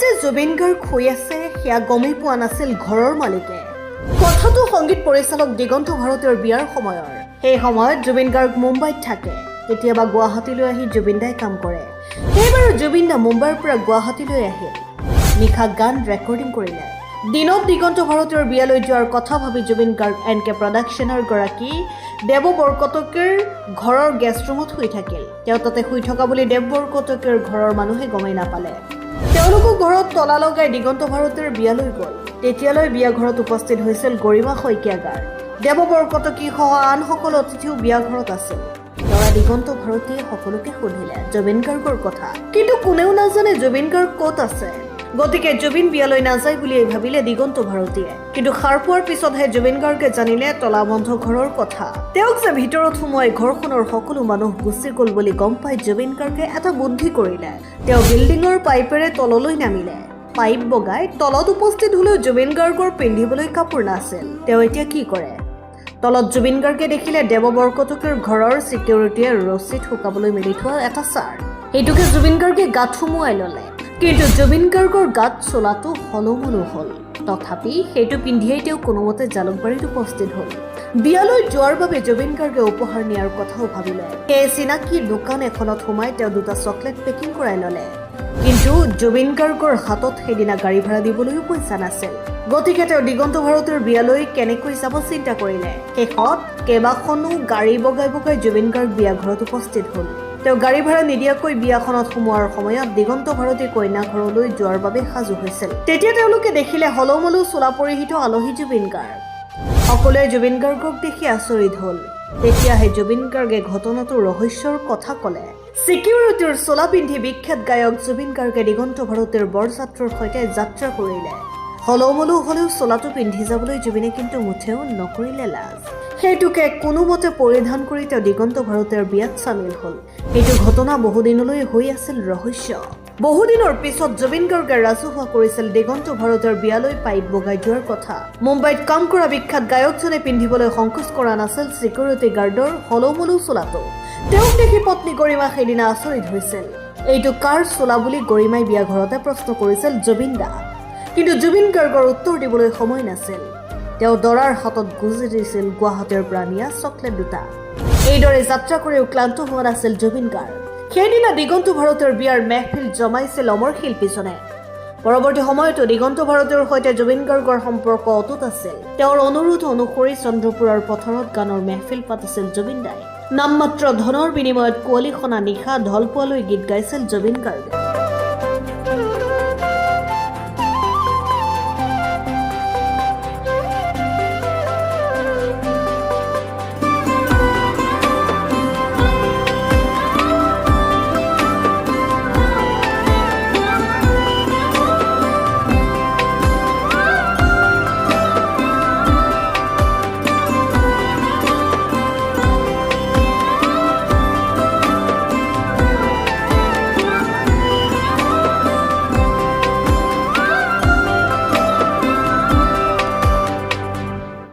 যে জুবিন গাৰ্গ শুই আছে সেয়া গমেই পোৱা নাছিল ঘৰৰ মালিকে। কথাটো সংগীত পৰিচালক দিগন্ত ভাৰতীয়ৰ বিয়াৰ সময়ৰ। সেই সময়ত জুবিন গাৰ্গ মুম্বাইত থাকে। কেতিয়াবা গুৱাহাটীলৈ আহি জুবিন দাই কাম কৰে। সেইবাৰ জুবিন দা মুম্বাইৰ পৰা গুৱাহাটীলৈ আহিল। নিশা গান ৰেকৰ্ডিং কৰিলে। দিনত দিগন্ত ভাৰতীয়ৰ বিয়ালৈ যোৱাৰ কথা ভাবি জুবিন গাৰ্গ এনকে প্ৰডাকশ্যনৰ গৰাকী দেৱ বৰকটকীৰ ঘৰৰ গেষ্ট ৰুমত শুই থাকিল। তেওঁ তাতে শুই থকা বুলি দেৱ বৰকটকীৰ ঘৰৰ মানুহে গমেই নাপালে। তেওঁলোকো ঘৰত তলা লগাই দিগন্ত ভাৰতীয়ৰ বিয়ালৈ গ'ল। তেতিয়ালৈ বিয়া ঘৰত উপস্থিত হৈছিল গৰিমা শইকীয়াগাৰ। দেৱ বৰকটকী সহ আন সকলো অতিথিও বিয়া ঘৰত আছিল। ল'ৰা দিগন্ত ভাৰতীয়ে সকলোকে সুধিলে জুবিন গাৰ্গৰ কথা, কিন্তু কোনেও নাজানে জুবিন গাৰ্গ ক'ত আছে। গতিকে জুবিন বিয়ালৈ নাযায় বুলিয়ে ভাবিলে দিগন্ত ভাৰতীয়ে। কিন্তু সাৰ পোৱাৰ পিছতহে জুবিন গাৰ্গে জানিলে তলা বন্ধ ঘৰৰ কথা। তেওঁক যে ভিতৰত সোমোৱাই ঘৰখনৰ সকলো মানুহ গুচি গ'ল বুলি গম পাই জুবিন গাৰ্গে এটা বুদ্ধি কৰিলে। তেওঁ বিল্ডিঙৰ পাইপেৰে তললৈ নামিলে। পাইপ বগাই তলত উপস্থিত হলেও জুবিন গাৰ্গৰ পিন্ধিবলৈ কাপোৰ নাছিল। তেওঁ এতিয়া কি কৰে? তলত জুবিন গাৰ্গে দেখিলে দেৱ বৰকটকীৰ ঘৰৰ চিকিউৰিটিয়ে ৰছীত শুকাবলৈ মেলি থোৱা এটা চাৰ্ট। সেইটোকে জুবিন গাৰ্গে গাত সুমুৱাই ল'লে। কিন্তু জুবিন গাৰ্গৰ গাত চোলাটো হলমলো হ'ল। তথাপি সেইটো পিন্ধিয়েই তেওঁ কোনোমতে জালুকবাৰীত উপস্থিত হ'ল। বিয়ালৈ যোৱাৰ বাবে জুবিন গাৰ্গে উপহাৰ নিয়াৰ কথাও ভাবিলে। সেই চিনাকি দোকান এখনত সোমাই তেওঁ দুটা চকলেট পেকিং কৰাই ল'লে। কিন্তু জুবিন গাৰ্গৰ হাতত সেইদিনা গাড়ী ভাড়া দিবলৈও পইচা নাছিল। গতিকে তেওঁ দিগন্ত ভাৰতীয়ৰ বিয়ালৈ কেনেকৈ যাব চিন্তা কৰিলে। শেষত কেইবাখনো গাড়ী বগাই বগাই জুবিন গাৰ্গ বিয়া ঘৰত উপস্থিত হ'ল। তেওঁ গাড়ী ভাড়া নিদিয়াকৈ বিয়াখনত সোমোৱাৰ সময়ত দিগন্ত ভাৰতী কইনা ঘৰলৈ যোৱাৰ বাবে সাজু হৈছিল। তেতিয়া তেওঁলোকে দেখিলে হলমলো চোলা পৰিহিত আলহী জুবিন গাৰ্গ। সকলোৱে জুবিন গাৰ্গক দেখি আচৰিত হ'ল। তেতিয়াহে জুবিন গাৰ্গে ঘটনাটোৰ ৰহস্যৰ কথা ক'লে। চিকিউৰিটিৰ চোলা পিন্ধি বিখ্যাত গায়ক জুবিন গাৰ্গে দিগন্ত ভাৰতীৰ বৰযাত্ৰাৰ সৈতে যাত্ৰা কৰিলে। হলমলো হলেও চোলাটো পিন্ধি যাবলৈ জুবিনে কিন্তু মুঠেও নকৰিলে লাজ। সেইটোকে কোনোমতে পৰিধান কৰি তেওঁ দিগন্ত ভাৰতীৰ বিয়াত চামিল হ'ল। এইটো ঘটনা বহুদিনলৈ হৈ আছিল ৰহস্য। বহুদিনৰ পিছত জুবিন গাৰ্গে ৰাজহুৱা কৰিছিল দিগন্ত ভাৰতীৰ বিয়ালৈ পাইপ বগাই যোৱাৰ কথা। মুম্বাইত কাম কৰা বিখ্যাত গায়কজনে পিন্ধিবলৈ সংকোচ কৰা নাছিল চিকিউৰিটি গাৰ্ডৰ হলমলো চোলাটো। তেওঁক দেখি পত্নী গৰিমা সেইদিনা আচৰিত হৈছিল। এইটো কাৰ চোলা বুলি গৰিমাই বিয়া ঘৰতে প্ৰশ্ন কৰিছিল জুবিন দা। কিন্তু জুবিন গাৰ্গৰ উত্তৰ দিবলৈ সময় নাছিল। তেওঁ দৰাৰ হাতত গুজি দিছিল গুৱাহাটীৰ পৰা নিয়া চকলেট দুটা। এইদৰে যাত্ৰা কৰিও ক্লান্ত হোৱা নাছিল জুবিন গাৰ্গ। সেইদিনা দিগন্ত ভাৰতীৰ বিয়াৰ মেহফিল জমাইছিল অমৰ শিল্পীজনে। পৰৱৰ্তী সময়তো দিগন্ত ভাৰতীৰ সৈতে জুবিন গাৰ্গৰ সম্পৰ্ক অটুট আছিল। তেওঁৰ অনুৰোধ অনুসৰি চন্দ্ৰপুৰৰ পথাৰত গানৰ মেহফিল পাতিছিল জুবিন দাই। নামমাত্ৰ ধনৰ বিনিময়ত কুঁৱলী সনা নিশা ঢল পোৱালৈ গীত গাইছিল জুবিন গাৰ্গে।